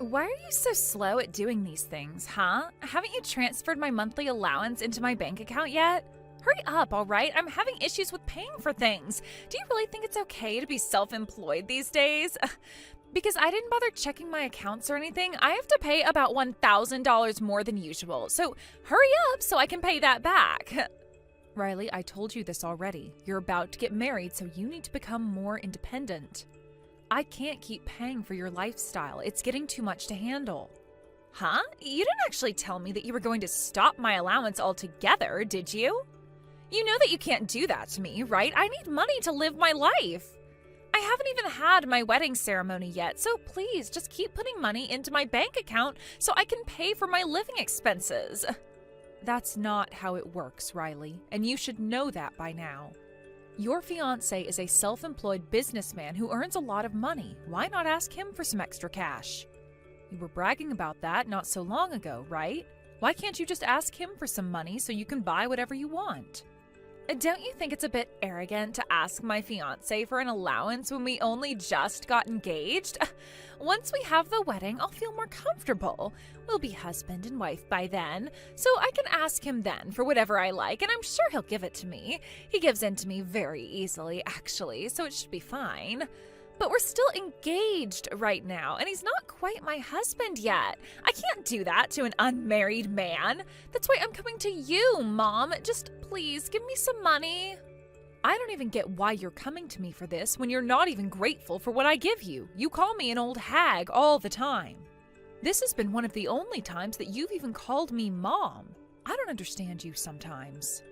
Why are you so slow at doing these things, huh? Haven't you transferred my monthly allowance into my bank account yet? Hurry up, all right? I'm having issues with paying for things. Do you really think it's okay to be self-employed these days? Because I didn't bother checking my accounts or anything, I have to pay about $1,000 more than usual. So hurry up so I can pay that back. Riley, I told you this already. You're about to get married, so you need to become more independent. I can't keep paying for your lifestyle. It's getting too much to handle. Huh? You didn't actually tell me that you were going to stop my allowance altogether, did you? You know that you can't do that to me, right? I need money to live my life. I haven't even had my wedding ceremony yet, so please just keep putting money into my bank account so I can pay for my living expenses. That's not how it works, Riley, and you should know that by now. Your fiancé is a self-employed businessman who earns a lot of money. Why not ask him for some extra cash? You were bragging about that not so long ago, right? Why can't you just ask him for some money so you can buy whatever you want? Don't you think it's a bit arrogant to ask my fiancé for an allowance when we only just got engaged? Once we have the wedding, I'll feel more comfortable. We'll be husband and wife by then, so I can ask him then for whatever I like, and I'm sure he'll give it to me. He gives in to me very easily, actually, so it should be fine. But we're still engaged right now, and he's not quite my husband yet. I can't do that to an unmarried man. That's why I'm coming to you, Mom. Just please give me some money. I don't even get why you're coming to me for this when you're not even grateful for what I give you. You call me an old hag all the time. This has been one of the only times that you've even called me Mom. I don't understand you sometimes.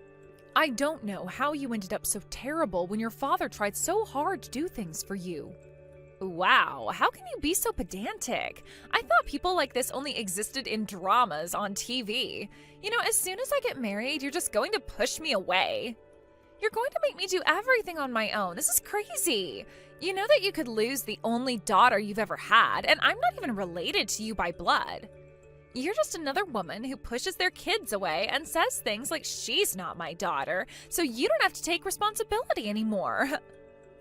I don't know how you ended up so terrible when your father tried so hard to do things for you. Wow, how can you be so pedantic? I thought people like this only existed in dramas on TV. You know, as soon as I get married, you're just going to push me away. You're going to make me do everything on my own. This is crazy. You know that you could lose the only daughter you've ever had, and I'm not even related to you by blood. You're just another woman who pushes their kids away and says things like she's not my daughter, so you don't have to take responsibility anymore.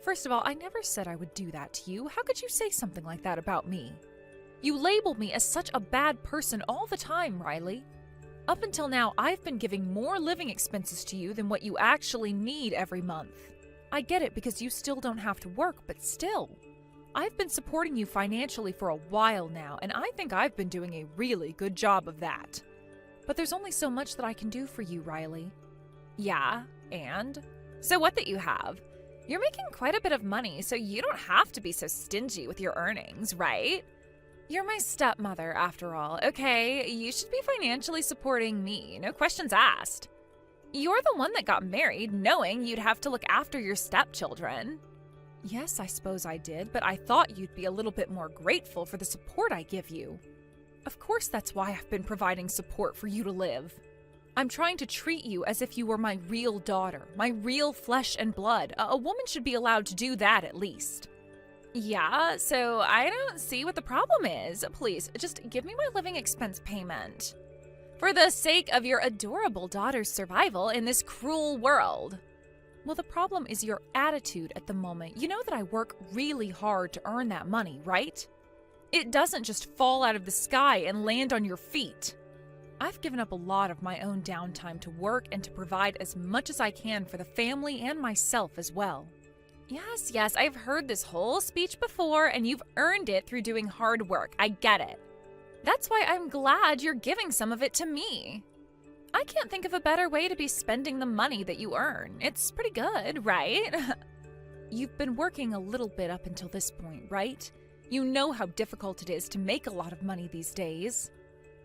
First of all, I never said I would do that to you. How could you say something like that about me? You label me as such a bad person all the time, Riley. Up until now, I've been giving more living expenses to you than what you actually need every month. I get it because you still don't have to work, but still. I've been supporting you financially for a while now, and I think I've been doing a really good job of that. But there's only so much that I can do for you, Riley. Yeah, and? So what that you have? You're making quite a bit of money, so you don't have to be so stingy with your earnings, right? You're my stepmother, after all, okay? You should be financially supporting me, no questions asked. You're the one that got married, knowing you'd have to look after your stepchildren. Yes, I suppose I did, but I thought you'd be a little bit more grateful for the support I give you. Of course that's why I've been providing support for you to live. I'm trying to treat you as if you were my real daughter, my real flesh and blood. A woman should be allowed to do that at least. Yeah, so I don't see what the problem is. Please, just give me my living expense payment. For the sake of your adorable daughter's survival in this cruel world. Well, the problem is your attitude at the moment. You know that I work really hard to earn that money, right? It doesn't just fall out of the sky and land on your feet. I've given up a lot of my own downtime to work and to provide as much as I can for the family and myself as well. Yes, I've heard this whole speech before, and you've earned it through doing hard work. I get it. That's why I'm glad you're giving some of it to me. I can't think of a better way to be spending the money that you earn. It's pretty good, right? You've been working a little bit up until this point, right? You know how difficult it is to make a lot of money these days.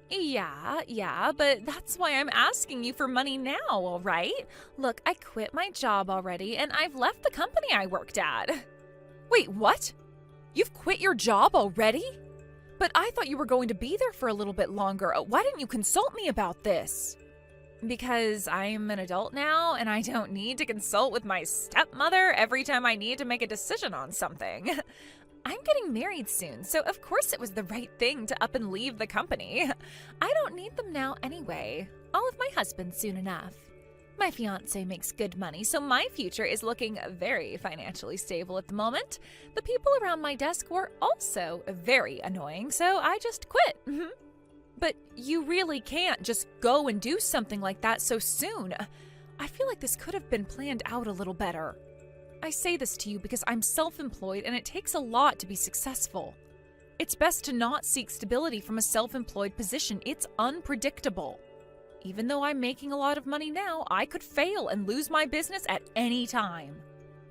Yeah, but that's why I'm asking you for money now, all right? Look, I quit my job already, and I've left the company I worked at. Wait, what? You've quit your job already? But I thought you were going to be there for a little bit longer. Why didn't you consult me about this? Because I'm an adult now, and I don't need to consult with my stepmother every time I need to make a decision on something. I'm getting married soon, so of course it was the right thing to up and leave the company. I don't need them now anyway. I'll have my husband soon enough. My fiancé makes good money, so my future is looking very financially stable at the moment. The people around my desk were also very annoying, so I just quit. But you really can't just go and do something like that so soon. I feel like this could have been planned out a little better. I say this to you because I'm self-employed and it takes a lot to be successful. It's best to not seek stability from a self-employed position. It's unpredictable. Even though I'm making a lot of money now, I could fail and lose my business at any time.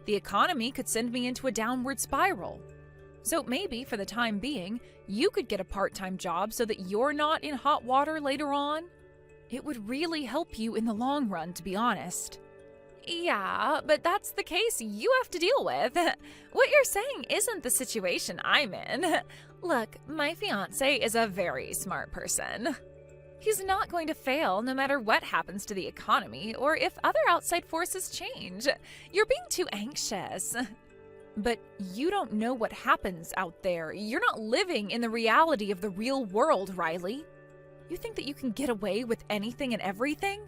The economy could send me into a downward spiral. So maybe, for the time being, you could get a part-time job so that you're not in hot water later on. It would really help you in the long run, to be honest. Yeah, but that's the case you have to deal with. What you're saying isn't the situation I'm in. Look, my fiancé is a very smart person. He's not going to fail no matter what happens to the economy or if other outside forces change. You're being too anxious. But you don't know what happens out there. You're not living in the reality of the real world, Riley. You think that you can get away with anything and everything?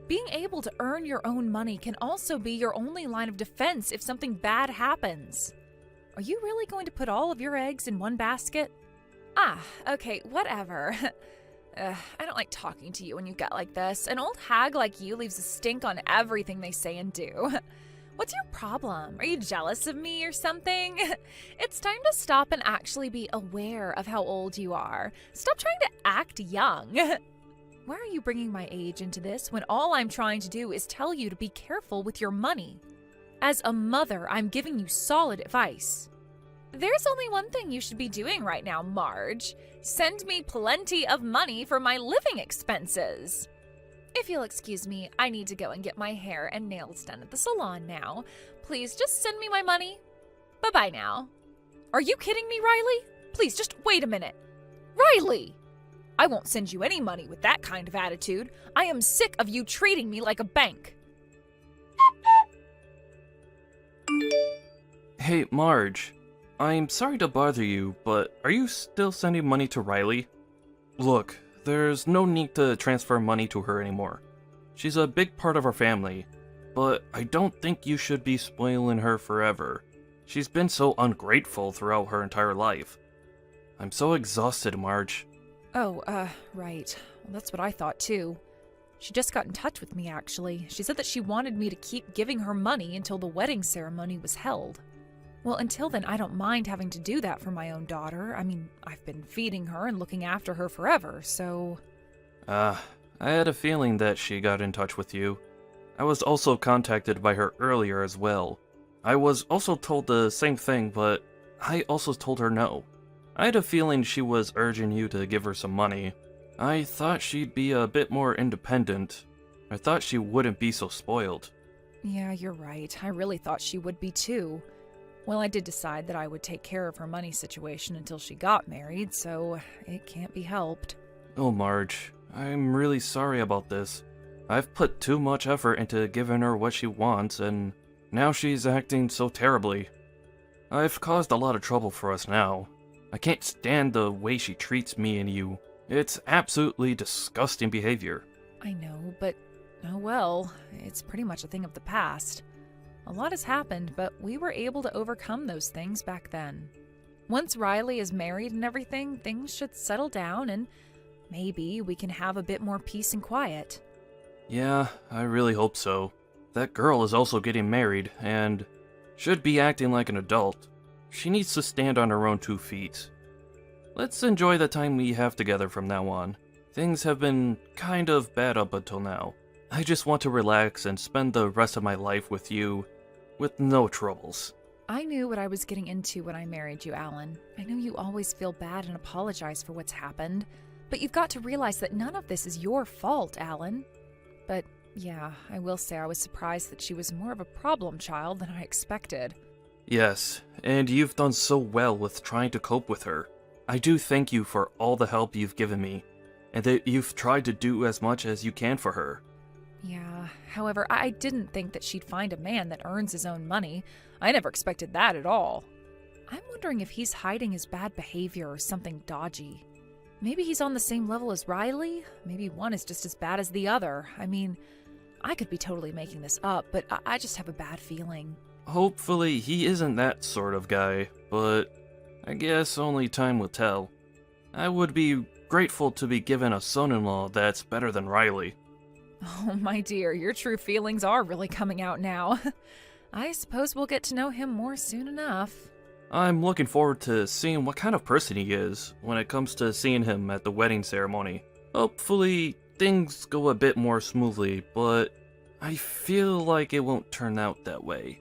Being able to earn your own money can also be your only line of defense if something bad happens. Are you really going to put all of your eggs in one basket? Okay, whatever. I don't like talking to you when you get like this. An old hag like you leaves a stink on everything they say and do. What's your problem? Are you jealous of me or something? It's time to stop and actually be aware of how old you are. Stop trying to act young. Why are you bringing my age into this when all I'm trying to do is tell you to be careful with your money? As a mother, I'm giving you solid advice. There's only one thing you should be doing right now, Marge. Send me plenty of money for my living expenses. If you'll excuse me, I need to go and get my hair and nails done at the salon now. Please just send me my money. Bye-bye now. Are you kidding me, Riley? Please, just wait a minute. Riley! I won't send you any money with that kind of attitude. I am sick of you treating me like a bank. Hey, Marge. I'm sorry to bother you, but are you still sending money to Riley? Look, there's no need to transfer money to her anymore. She's a big part of our family, but I don't think you should be spoiling her forever. She's been so ungrateful throughout her entire life. I'm so exhausted, Marge. Oh, right. Well, that's what I thought too. She just got in touch with me, actually. She said that she wanted me to keep giving her money until the wedding ceremony was held. Well, until then, I don't mind having to do that for my own daughter. I mean, I've been feeding her and looking after her forever, so... I had a feeling that she got in touch with you. I was also contacted by her earlier as well. I was also told the same thing, but I also told her no. I had a feeling she was urging you to give her some money. I thought she'd be a bit more independent. I thought she wouldn't be so spoiled. Yeah, you're right. I really thought she would be too. Well, I did decide that I would take care of her money situation until she got married, so it can't be helped. Oh, Marge, I'm really sorry about this. I've put too much effort into giving her what she wants, and now she's acting so terribly. I've caused a lot of trouble for us now. I can't stand the way she treats me and you. It's absolutely disgusting behavior. I know, but oh well, it's pretty much a thing of the past. A lot has happened, but we were able to overcome those things back then. Once Riley is married and everything, things should settle down and maybe we can have a bit more peace and quiet. Yeah, I really hope so. That girl is also getting married and should be acting like an adult. She needs to stand on her own 2 feet. Let's enjoy the time we have together from now on. Things have been kind of bad up until now. I just want to relax and spend the rest of my life with you, with no troubles. I knew what I was getting into when I married you, Alan. I know you always feel bad and apologize for what's happened, but you've got to realize that none of this is your fault, Alan. But yeah, I will say I was surprised that she was more of a problem child than I expected. Yes, and you've done so well with trying to cope with her. I do thank you for all the help you've given me, and that you've tried to do as much as you can for her. Yeah, however, I didn't think that she'd find a man that earns his own money. I never expected that at all. I'm wondering if he's hiding his bad behavior or something dodgy. Maybe he's on the same level as Riley? Maybe one is just as bad as the other. I mean, I could be totally making this up, but I just have a bad feeling. Hopefully he isn't that sort of guy, but I guess only time will tell. I would be grateful to be given a son-in-law that's better than Riley. Oh, my dear, your true feelings are really coming out now. I suppose we'll get to know him more soon enough. I'm looking forward to seeing what kind of person he is when it comes to seeing him at the wedding ceremony. Hopefully, things go a bit more smoothly, but I feel like it won't turn out that way.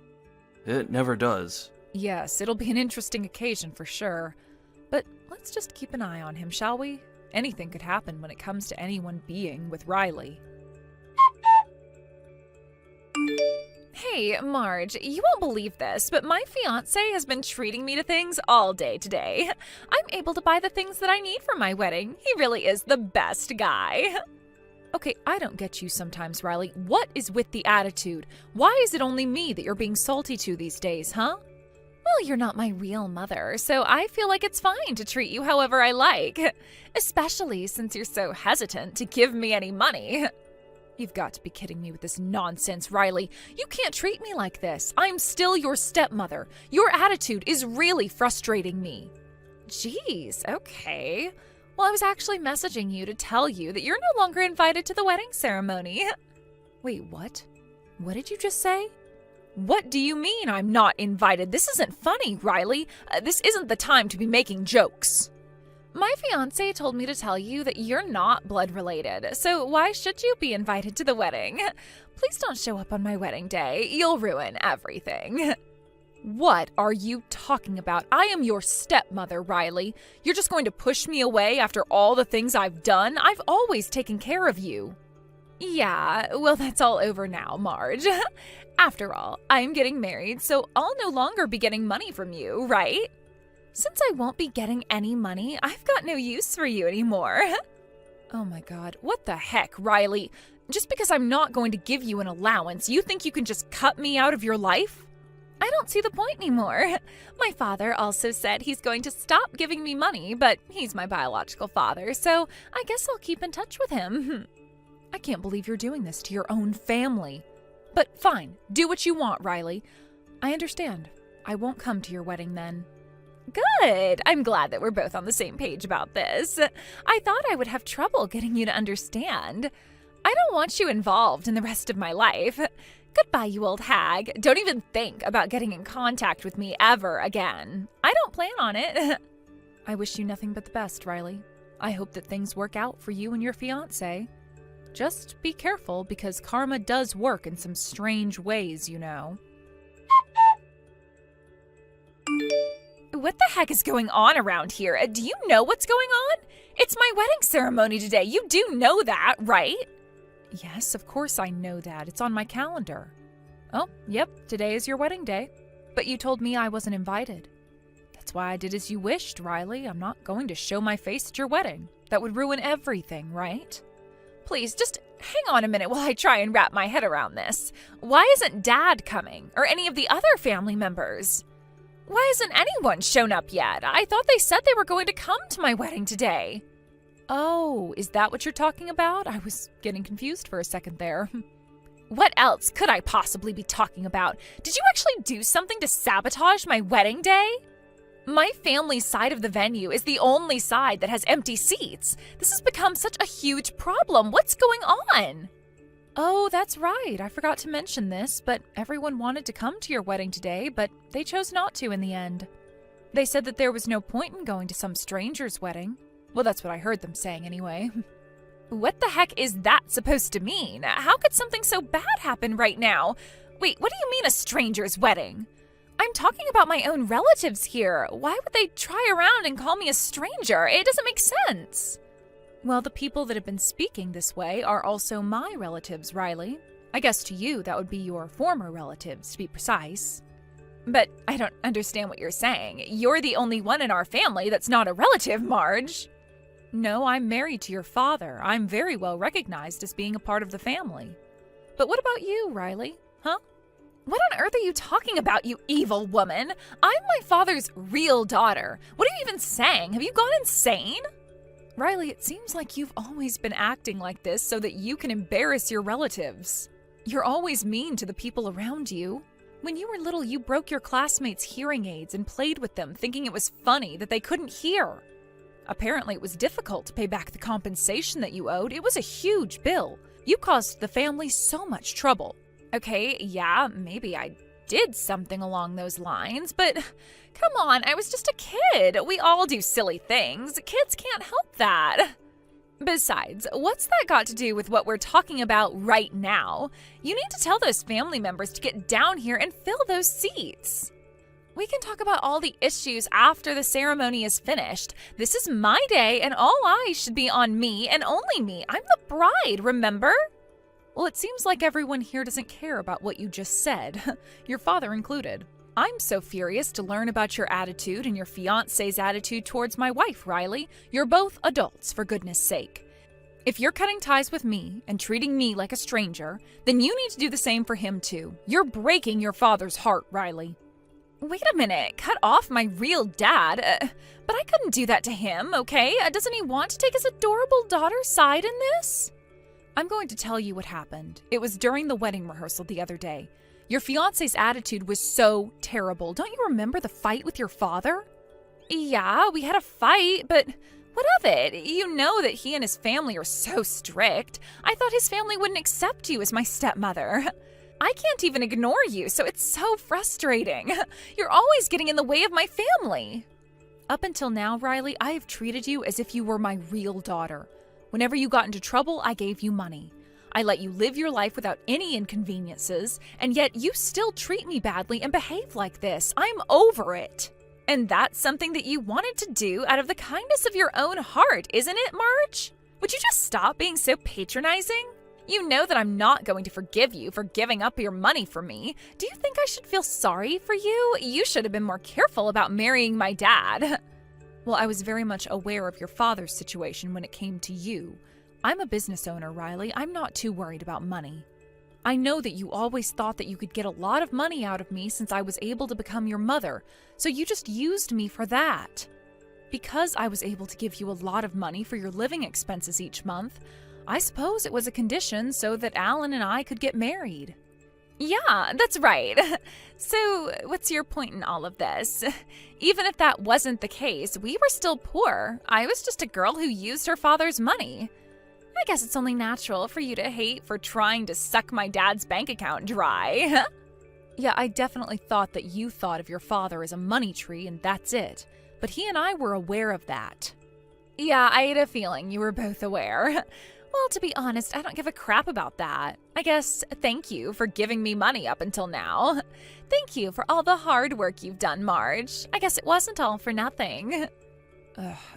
It never does. Yes, it'll be an interesting occasion for sure. But let's just keep an eye on him, shall we? Anything could happen when it comes to anyone being with Riley. Hey, Marge, you won't believe this, but my fiancé has been treating me to things all day today. I'm able to buy the things that I need for my wedding. He really is the best guy. Okay, I don't get you sometimes, Riley. What is with the attitude? Why is it only me that you're being salty to these days, huh? Well, you're not my real mother, so I feel like it's fine to treat you however I like. Especially since you're so hesitant to give me any money. You've got to be kidding me with this nonsense, Riley. You can't treat me like this. I'm still your stepmother. Your attitude is really frustrating me. Jeez, okay. Well, I was actually messaging you to tell you that you're no longer invited to the wedding ceremony. Wait, what? What did you just say? What do you mean I'm not invited? This isn't funny, Riley. This isn't the time to be making jokes. My fiancé told me to tell you that you're not blood related, so why should you be invited to the wedding? Please don't show up on my wedding day. You'll ruin everything. What are you talking about? I am your stepmother, Riley. You're just going to push me away after all the things I've done? I've always taken care of you. Yeah, well, that's all over now, Marge. After all, I'm getting married, so I'll no longer be getting money from you, right? Since I won't be getting any money, I've got no use for you anymore. Oh my God, what the heck, Riley? Just because I'm not going to give you an allowance, you think you can just cut me out of your life? I don't see the point anymore. My father also said he's going to stop giving me money, but he's my biological father, so I guess I'll keep in touch with him. I can't believe you're doing this to your own family. But fine, do what you want, Riley. I understand. I won't come to your wedding then. Good. I'm glad that we're both on the same page about this. I thought I would have trouble getting you to understand. I don't want you involved in the rest of my life. Goodbye, you old hag. Don't even think about getting in contact with me ever again. I don't plan on it. I wish you nothing but the best, Riley. I hope that things work out for you and your fiancé. Just be careful because karma does work in some strange ways, you know. What the heck is going on around here? Do you know what's going on? It's my wedding ceremony today. You do know that, right? Yes, of course I know that. It's on my calendar. Oh, yep, today is your wedding day. But you told me I wasn't invited. That's why I did as you wished, Riley. I'm not going to show my face at your wedding. That would ruin everything, right? Please, just hang on a minute while I try and wrap my head around this. Why isn't Dad coming? Or any of the other family members? Why hasn't anyone shown up yet? I thought they said they were going to come to my wedding today. Oh, is that what you're talking about? I was getting confused for a second there. What else could I possibly be talking about? Did you actually do something to sabotage my wedding day? My family's side of the venue is the only side that has empty seats. This has become such a huge problem. What's going on? Oh, that's right. I forgot to mention this, but everyone wanted to come to your wedding today, but they chose not to in the end. They said that there was no point in going to some stranger's wedding. Well, that's what I heard them saying anyway. What the heck is that supposed to mean? How could something so bad happen right now? Wait, what do you mean a stranger's wedding? I'm talking about my own relatives here. Why would they try around and call me a stranger? It doesn't make sense. Well, the people that have been speaking this way are also my relatives, Riley. I guess to you, that would be your former relatives, to be precise. But I don't understand what you're saying. You're the only one in our family that's not a relative, Marge. No, I'm married to your father. I'm very well recognized as being a part of the family. But what about you, Riley? Huh? What on earth are you talking about, you evil woman? I'm my father's real daughter. What are you even saying? Have you gone insane? Riley, it seems like you've always been acting like this so that you can embarrass your relatives. You're always mean to the people around you. When you were little, you broke your classmates' hearing aids and played with them, thinking it was funny that they couldn't hear. Apparently, it was difficult to pay back the compensation that you owed. It was a huge bill. You caused the family so much trouble. Okay, yeah, maybe I did something along those lines, but come on, I was just a kid. We all do silly things. Kids can't help that. Besides, what's that got to do with what we're talking about right now? You need to tell those family members to get down here and fill those seats. We can talk about all the issues after the ceremony is finished. This is my day, and all eyes should be on me and only me. I'm the bride, remember? Well, it seems like everyone here doesn't care about what you just said, your father included. I'm so furious to learn about your attitude and your fiancé's attitude towards my wife, Riley. You're both adults, for goodness sake. If you're cutting ties with me and treating me like a stranger, then you need to do the same for him too. You're breaking your father's heart, Riley. Wait a minute, cut off my real dad? But I couldn't do that to him, okay? Doesn't he want to take his adorable daughter's side in this? I'm going to tell you what happened. It was during the wedding rehearsal the other day. Your fiancé's attitude was so terrible. Don't you remember the fight with your father? Yeah, we had a fight, but what of it? You know that he and his family are so strict. I thought his family wouldn't accept you as my stepmother. I can't even ignore you, so it's so frustrating. You're always getting in the way of my family. Up until now, Riley, I have treated you as if you were my real daughter. Whenever you got into trouble, I gave you money. I let you live your life without any inconveniences, and yet you still treat me badly and behave like this. I'm over it. And that's something that you wanted to do out of the kindness of your own heart, isn't it, Marge? Would you just stop being so patronizing? You know that I'm not going to forgive you for giving up your money for me. Do you think I should feel sorry for you? You should have been more careful about marrying my dad. Well, I was very much aware of your father's situation when it came to you. I'm a business owner, Riley. I'm not too worried about money. I know that you always thought that you could get a lot of money out of me since I was able to become your mother, so you just used me for that. Because I was able to give you a lot of money for your living expenses each month, I suppose it was a condition so that Alan and I could get married. Yeah, that's right. So, what's your point in all of this? Even if that wasn't the case, we were still poor. I was just a girl who used her father's money. I guess it's only natural for you to hate for trying to suck my dad's bank account dry. Yeah, I definitely thought that you thought of your father as a money tree and that's it. But he and I were aware of that. Yeah, I had a feeling you were both aware. Well, to be honest, I don't give a crap about that. I guess thank you for giving me money up until now. Thank you for all the hard work you've done, Marge. I guess it wasn't all for nothing.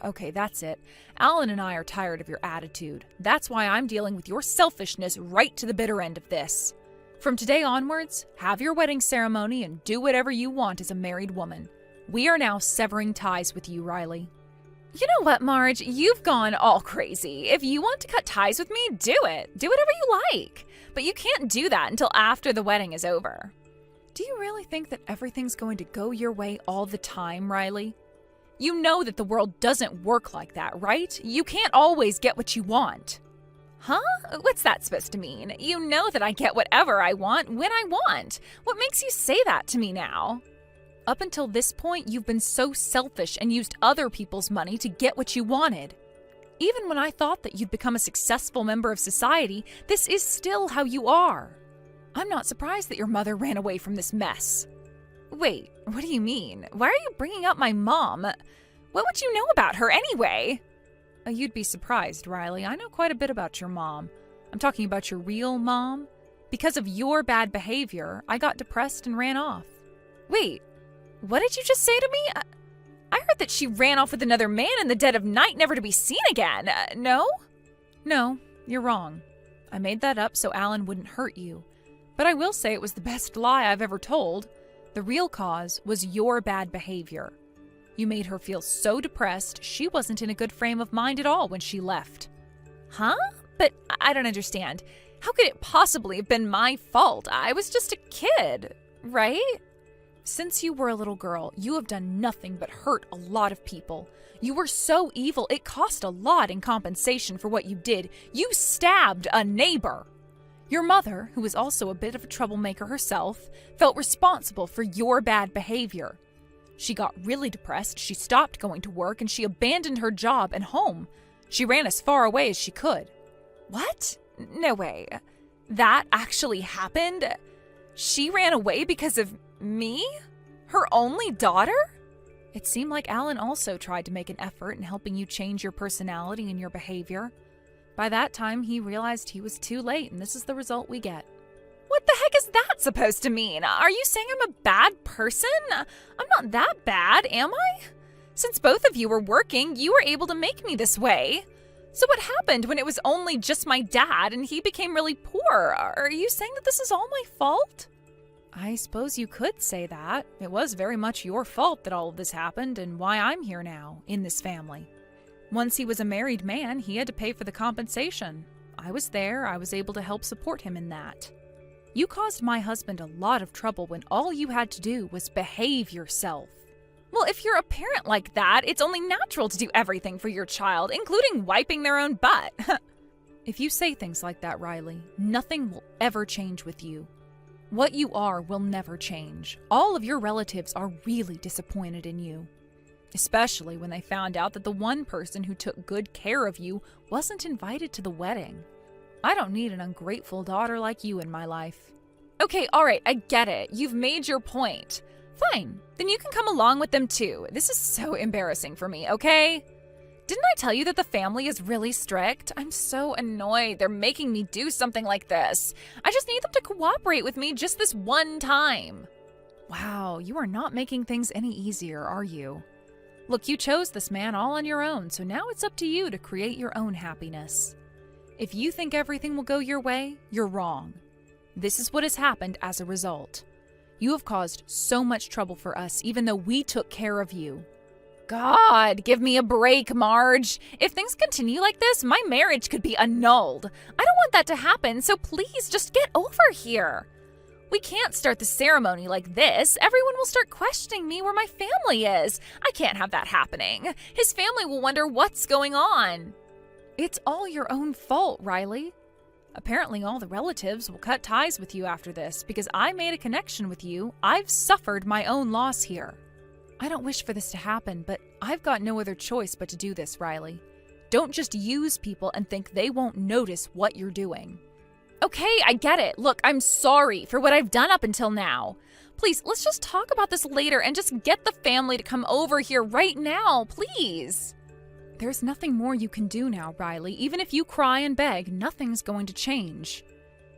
Okay, that's it. Alan and I are tired of your attitude. That's why I'm dealing with your selfishness right to the bitter end of this. From today onwards, have your wedding ceremony and do whatever you want as a married woman. We are now severing ties with you, Riley. You know what, Marge? You've gone all crazy. If you want to cut ties with me, do it. Do whatever you like. But you can't do that until after the wedding is over. Do you really think that everything's going to go your way all the time, Riley? You know that the world doesn't work like that, right? You can't always get what you want. Huh? What's that supposed to mean? You know that I get whatever I want when I want. What makes you say that to me now? Up until this point, you've been so selfish and used other people's money to get what you wanted. Even when I thought that you'd become a successful member of society, this is still how you are. I'm not surprised that your mother ran away from this mess. Wait, what do you mean? Why are you bringing up my mom? What would you know about her anyway? You'd be surprised, Riley. I know quite a bit about your mom. I'm talking about your real mom. Because of your bad behavior, I got depressed and ran off. Wait, what did you just say to me? I heard that she ran off with another man in the dead of night, never to be seen again. No? No, you're wrong. I made that up so Alan wouldn't hurt you. But I will say it was the best lie I've ever told. The real cause was your bad behavior. You made her feel so depressed, she wasn't in a good frame of mind at all when she left. Huh? But I don't understand. How could it possibly have been my fault? I was just a kid, right? Since you were a little girl, you have done nothing but hurt a lot of people. You were so evil, it cost a lot in compensation for what you did. You stabbed a neighbor. Your mother, who was also a bit of a troublemaker herself, felt responsible for your bad behavior. She got really depressed, she stopped going to work, and she abandoned her job and home. She ran as far away as she could. What? No way. That actually happened? She ran away because of me? Her only daughter? It seemed like Alan also tried to make an effort in helping you change your personality and your behavior. By that time, he realized he was too late, and this is the result we get. What the heck is that supposed to mean? Are you saying I'm a bad person? I'm not that bad, am I? Since both of you were working, you were able to make me this way. So what happened when it was only just my dad and he became really poor? Are you saying that this is all my fault? I suppose you could say that. It was very much your fault that all of this happened and why I'm here now, in this family. Once he was a married man, he had to pay for the compensation. I was there, I was able to help support him in that. You caused my husband a lot of trouble when all you had to do was behave yourself. Well, if you're a parent like that, it's only natural to do everything for your child, including wiping their own butt. If you say things like that, Riley, nothing will ever change with you. What you are will never change. All of your relatives are really disappointed in you. Especially when they found out that the one person who took good care of you wasn't invited to the wedding. I don't need an ungrateful daughter like you in my life. Okay, alright, I get it. You've made your point. Fine, then you can come along with them too. This is so embarrassing for me, okay? Didn't I tell you that the family is really strict? I'm so annoyed they're making me do something like this. I just need them to cooperate with me just this one time. Wow, you are not making things any easier, are you? Look, you chose this man all on your own, so now it's up to you to create your own happiness. If you think everything will go your way, you're wrong. This is what has happened as a result. You have caused so much trouble for us, even though we took care of you. God, give me a break, Marge. If things continue like this, my marriage could be annulled. I don't want that to happen, so please just get over here. We can't start the ceremony like this. Everyone will start questioning me where my family is. I can't have that happening. His family will wonder what's going on. It's all your own fault, Riley. Apparently all the relatives will cut ties with you after this because I made a connection with you. I've suffered my own loss here. I don't wish for this to happen, but I've got no other choice but to do this, Riley. Don't just use people and think they won't notice what you're doing. Okay, I get it. Look, I'm sorry for what I've done up until now. Please, let's just talk about this later and just get the family to come over here right now, please. There's nothing more you can do now, Riley. Even if you cry and beg, nothing's going to change.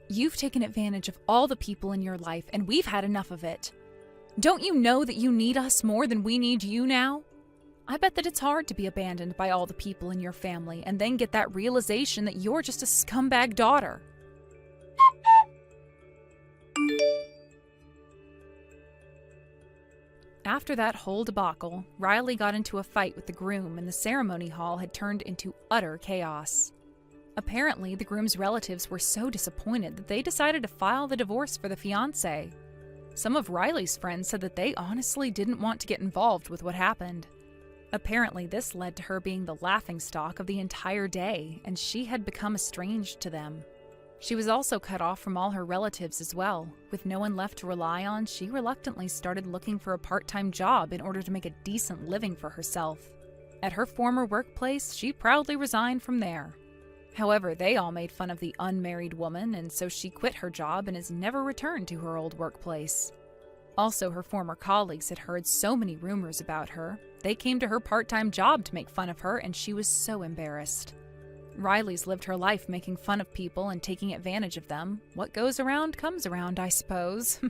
You've taken advantage of all the people in your life, and we've had enough of it. Don't you know that you need us more than we need you now? I bet that it's hard to be abandoned by all the people in your family and then get that realization that you're just a scumbag daughter. After that whole debacle, Riley got into a fight with the groom and the ceremony hall had turned into utter chaos. Apparently, the groom's relatives were so disappointed that they decided to file the divorce for the fiancé. Some of Riley's friends said that they honestly didn't want to get involved with what happened. Apparently, this led to her being the laughingstock of the entire day, and she had become estranged to them. She was also cut off from all her relatives as well. With no one left to rely on, she reluctantly started looking for a part-time job in order to make a decent living for herself. At her former workplace, she proudly resigned from there. However, they all made fun of the unmarried woman, and so she quit her job and has never returned to her old workplace. Also, her former colleagues had heard so many rumors about her. They came to her part-time job to make fun of her, and she was so embarrassed. Riley's lived her life making fun of people and taking advantage of them. What goes around comes around, I suppose.